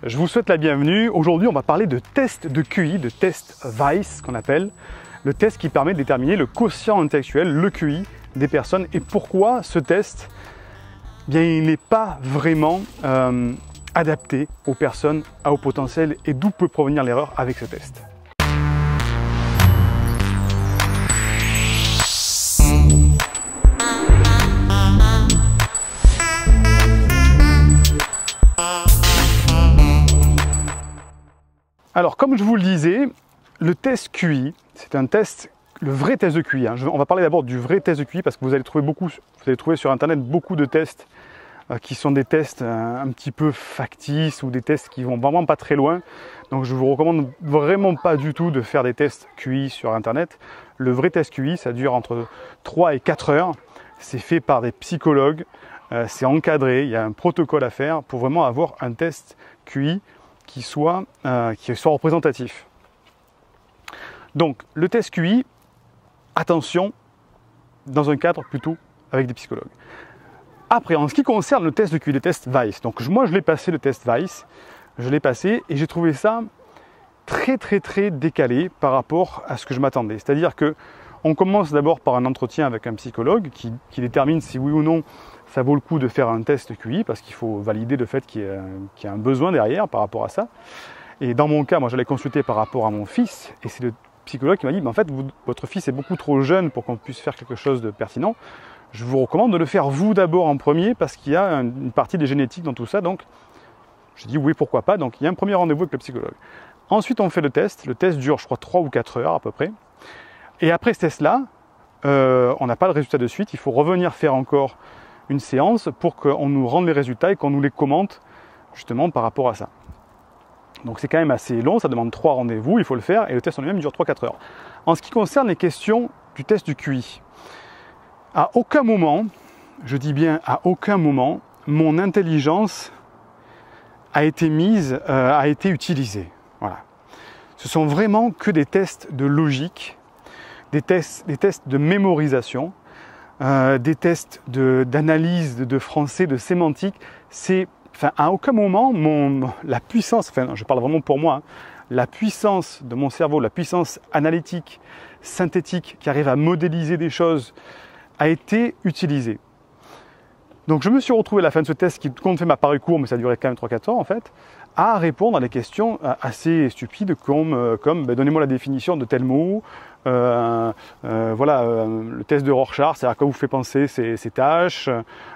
Je vous souhaite la bienvenue. Aujourd'hui, on va parler de test de QI, de test Weiss qu'on appelle, le test qui permet de déterminer le quotient intellectuel, le QI des personnes. Et pourquoi ce test, bien, il n'est pas vraiment adapté aux personnes à haut potentiel et d'où peut provenir l'erreur avec ce test. Alors, comme je vous le disais, le test QI, c'est un test, le vrai test de QI. On va parler d'abord du vrai test de QI parce que vous allez trouver sur Internet beaucoup de tests qui sont des tests un petit peu factices ou des tests qui vont vraiment pas très loin. Donc, je vous recommande vraiment pas du tout de faire des tests QI sur Internet. Le vrai test QI, ça dure entre 3 et 4 heures. C'est fait par des psychologues, c'est encadré, il y a un protocole à faire pour vraiment avoir un test QI qui soit représentatif. Donc, le test QI, attention, dans un cadre plutôt avec des psychologues. Après, en ce qui concerne le test de QI, le test Weiss, donc moi je l'ai passé, le test Weiss, je l'ai passé et j'ai trouvé ça très décalé par rapport à ce que je m'attendais. C'est-à-dire que on commence d'abord par un entretien avec un psychologue qui détermine si oui ou non ça vaut le coup de faire un test QI parce qu'il faut valider le fait qu'il y a un besoin derrière par rapport à ça. Et dans mon cas, moi je l'ai consulté par rapport à mon fils et c'est le psychologue qui m'a dit en fait votre fils est beaucoup trop jeune pour qu'on puisse faire quelque chose de pertinent. Je vous recommande de le faire vous d'abord en premier parce qu'il y a une partie des génétiques dans tout ça. Donc je dis oui pourquoi pas. Donc il y a un premier rendez-vous avec le psychologue. Ensuite on fait le test. Le test dure je crois 3 ou 4 heures à peu près. Et après ce test-là, on n'a pas le résultat de suite. Il faut revenir faire encore une séance pour qu'on nous rende les résultats et qu'on nous les commente justement par rapport à ça. Donc c'est quand même assez long, ça demande 3 rendez-vous, il faut le faire et le test en lui-même dure 3-4 heures. En ce qui concerne les questions du test du QI, à aucun moment, je dis bien à aucun moment, mon intelligence a été utilisée. Voilà. Ce sont vraiment que des tests de logique, des tests de mémorisation, des tests d'analyse de français, de sémantique. À aucun moment, la puissance, je parle vraiment pour moi, la puissance de mon cerveau, la puissance analytique, synthétique, qui arrive à modéliser des choses, a été utilisée. Donc je me suis retrouvé à la fin de ce test, qui compte fait m'a paru court, mais ça a duré quand même 3-4 heures en fait, à répondre à des questions assez stupides comme donnez-moi la définition de tel mot, le test de Rorschach, c'est à quoi vous fait penser ces tâches.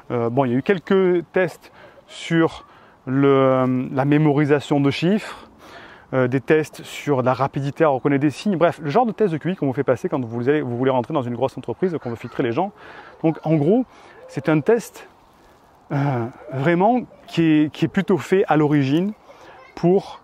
Il y a eu quelques tests sur la mémorisation de chiffres, des tests sur la rapidité à reconnaître des signes, bref, le genre de test de QI qu'on vous fait passer quand vous voulez rentrer dans une grosse entreprise, qu'on veut filtrer les gens. Donc en gros, c'est un test vraiment qui est plutôt fait à l'origine pour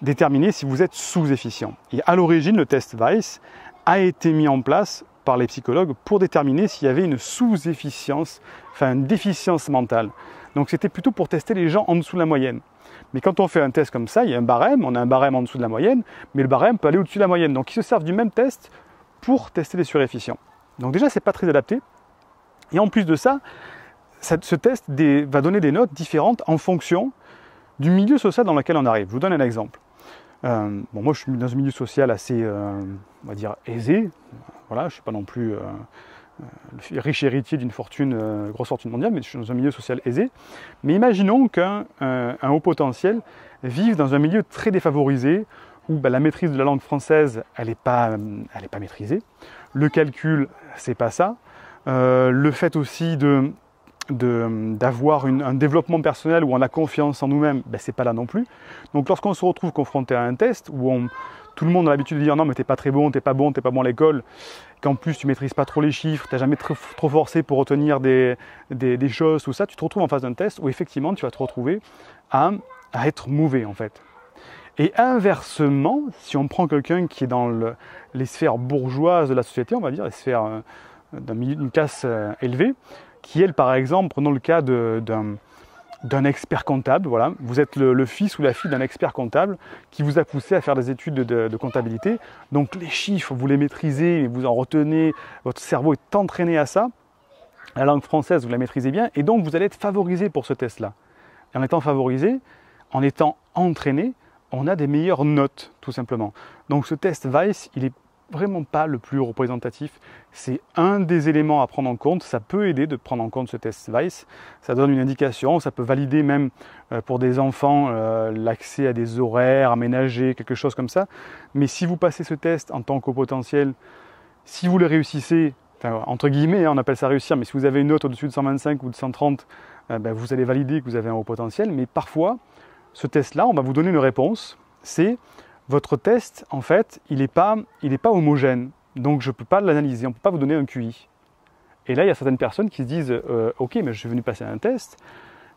déterminer si vous êtes sous-efficient. Et à l'origine, le test Weiss a été mis en place par les psychologues pour déterminer s'il y avait une sous-efficience, une déficience mentale. Donc c'était plutôt pour tester les gens en dessous de la moyenne. Mais quand on fait un test comme ça, il y a un barème, on a un barème en dessous de la moyenne, mais le barème peut aller au-dessus de la moyenne. Donc ils se servent du même test pour tester les suréfficients. Donc déjà, c'est pas très adapté. Et en plus de ça, ce test va donner des notes différentes en fonction du milieu social dans lequel on arrive. Je vous donne un exemple. Moi, je suis dans un milieu social assez, on va dire, aisé. Voilà, je ne suis pas non plus le riche héritier d'une grosse fortune mondiale, mais je suis dans un milieu social aisé. Mais imaginons qu'un haut potentiel vive dans un milieu très défavorisé, où la maîtrise de la langue française, elle n'est pas maîtrisée. Le calcul, c'est pas ça. Le fait aussi d'avoir un développement personnel où on a confiance en nous-mêmes, c'est pas là non plus. Donc lorsqu'on se retrouve confronté à un test où tout le monde a l'habitude de dire non mais t'es pas très bon, t'es pas bon à l'école, qu'en plus tu maîtrises pas trop les chiffres, t'as jamais trop forcé pour retenir des choses, tout ça, tu te retrouves en face d'un test où effectivement tu vas te retrouver à être mauvais en fait. Et inversement, si on prend quelqu'un qui est dans les sphères bourgeoises de la société, on va dire, les sphères d'une classe élevée, qui est par exemple, prenons le cas d'un expert comptable, voilà, vous êtes le fils ou la fille d'un expert comptable qui vous a poussé à faire des études de comptabilité, donc les chiffres, vous les maîtrisez, vous en retenez, votre cerveau est entraîné à ça, la langue française, vous la maîtrisez bien, et donc vous allez être favorisé pour ce test-là. Et en étant favorisé, en étant entraîné, on a des meilleures notes, tout simplement. Donc ce test Weiss, il est vraiment pas le plus représentatif. C'est un des éléments à prendre en compte. Ça peut aider de prendre en compte ce test Weiss. Ça donne une indication, ça peut valider même pour des enfants l'accès à des horaires aménagés, quelque chose comme ça. Mais si vous passez ce test en tant qu'au potentiel, si vous le réussissez, enfin, entre guillemets, on appelle ça réussir, mais si vous avez une note au-dessus de 125 ou de 130, vous allez valider que vous avez un haut potentiel. Mais parfois, ce test-là, on va vous donner une réponse. C'est votre test, en fait, il n'est pas homogène. Donc, je ne peux pas l'analyser. On ne peut pas vous donner un QI. Et là, il y a certaines personnes qui se disent ok, mais je suis venu passer un test,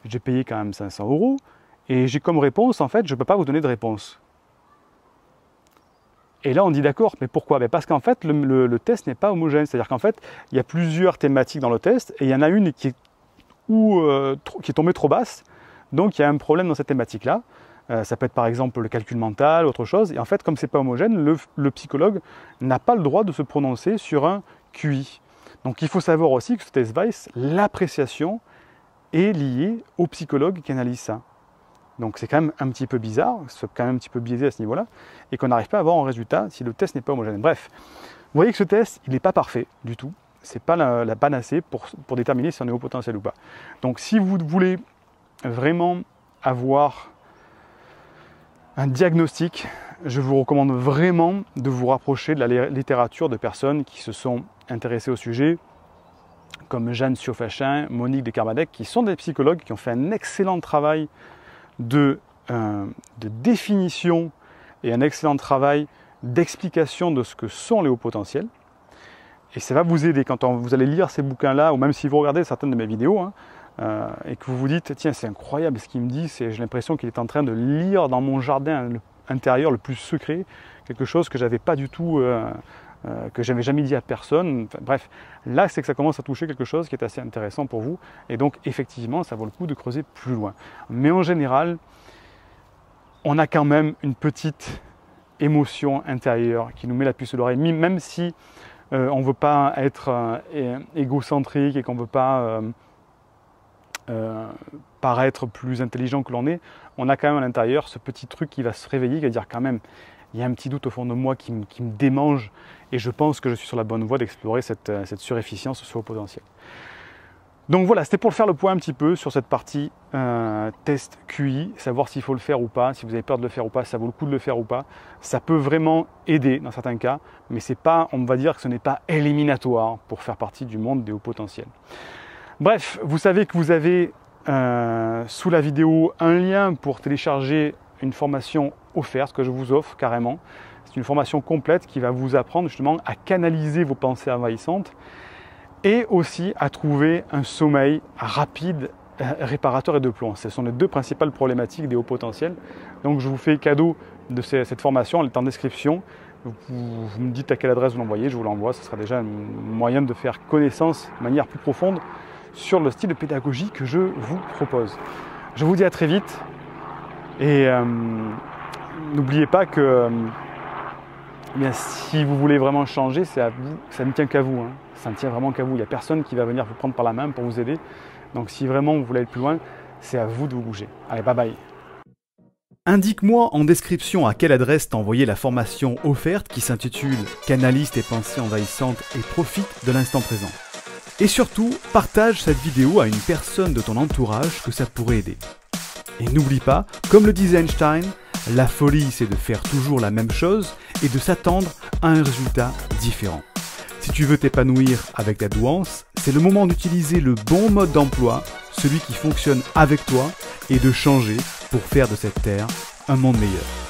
j'ai payé quand même 500 €, et j'ai comme réponse, en fait, je ne peux pas vous donner de réponse. Et là, on dit d'accord, mais pourquoi? Parce qu'en fait, le test n'est pas homogène. C'est-à-dire qu'en fait, il y a plusieurs thématiques dans le test, et il y en a une qui est tombée trop basse. Donc, il y a un problème dans cette thématique-là. Ça peut être par exemple le calcul mental, autre chose. Et en fait, comme ce n'est pas homogène, le psychologue n'a pas le droit de se prononcer sur un QI. Donc il faut savoir aussi que ce test Weiss, l'appréciation est liée au psychologue qui analyse ça. Donc c'est quand même un petit peu bizarre, c'est quand même un petit peu biaisé à ce niveau-là, et qu'on n'arrive pas à avoir un résultat si le test n'est pas homogène. Bref, vous voyez que ce test, il n'est pas parfait du tout. Ce n'est pas la panacée pour déterminer si on est haut potentiel ou pas. Donc si vous voulez vraiment avoir un diagnostic, je vous recommande vraiment de vous rapprocher de la littérature de personnes qui se sont intéressées au sujet, comme Jeanne Siofachin, Monique Descarbadec, qui sont des psychologues qui ont fait un excellent travail de définition et un excellent travail d'explication de ce que sont les hauts potentiels. Et ça va vous aider quand vous allez lire ces bouquins-là, ou même si vous regardez certaines de mes vidéos, et que vous vous dites, tiens, c'est incroyable ce qu'il me dit, j'ai l'impression qu'il est en train de lire dans mon jardin intérieur le plus secret, quelque chose que j'avais pas du tout, que j'avais jamais dit à personne. Enfin, bref, là, c'est que ça commence à toucher quelque chose qui est assez intéressant pour vous, et donc effectivement, ça vaut le coup de creuser plus loin. Mais en général, on a quand même une petite émotion intérieure qui nous met la puce à l'oreille, même si on ne veut pas être égocentrique et qu'on ne veut pas paraître plus intelligent que l'on est, on a quand même à l'intérieur ce petit truc qui va se réveiller, qui va dire quand même, il y a un petit doute au fond de moi qui me démange, et je pense que je suis sur la bonne voie d'explorer cette surefficience, ce haut potentiel. Donc voilà, c'était pour faire le point un petit peu sur cette partie test QI, savoir s'il faut le faire ou pas, si vous avez peur de le faire ou pas, ça vaut le coup de le faire ou pas. Ça peut vraiment aider dans certains cas, mais c'est pas, on va dire que ce n'est pas éliminatoire pour faire partie du monde des hauts potentiels. Bref, vous savez que vous avez sous la vidéo un lien pour télécharger une formation offerte que je vous offre carrément. C'est une formation complète qui va vous apprendre justement à canaliser vos pensées envahissantes et aussi à trouver un sommeil rapide, réparateur et de plomb. Ce sont les deux principales problématiques des hauts potentiels. Donc je vous fais cadeau de cette formation, elle est en description. Vous me dites à quelle adresse vous l'envoyez, je vous l'envoie. Ce sera déjà un moyen de faire connaissance de manière plus profonde sur le style de pédagogie que je vous propose. Je vous dis à très vite et n'oubliez pas que si vous voulez vraiment changer, c'est à vous, ça ne tient qu'à vous, ça ne tient vraiment qu'à vous. Il n'y a personne qui va venir vous prendre par la main pour vous aider. Donc si vraiment vous voulez aller plus loin, c'est à vous de vous bouger. Allez, bye bye. Indique-moi en description à quelle adresse t'as envoyé la formation offerte qui s'intitule « Canalise tes pensées envahissantes et profite de l'instant présent ». Et surtout, partage cette vidéo à une personne de ton entourage que ça pourrait aider. Et n'oublie pas, comme le disait Einstein, la folie c'est de faire toujours la même chose et de s'attendre à un résultat différent. Si tu veux t'épanouir avec ta douance, c'est le moment d'utiliser le bon mode d'emploi, celui qui fonctionne avec toi, et de changer pour faire de cette terre un monde meilleur.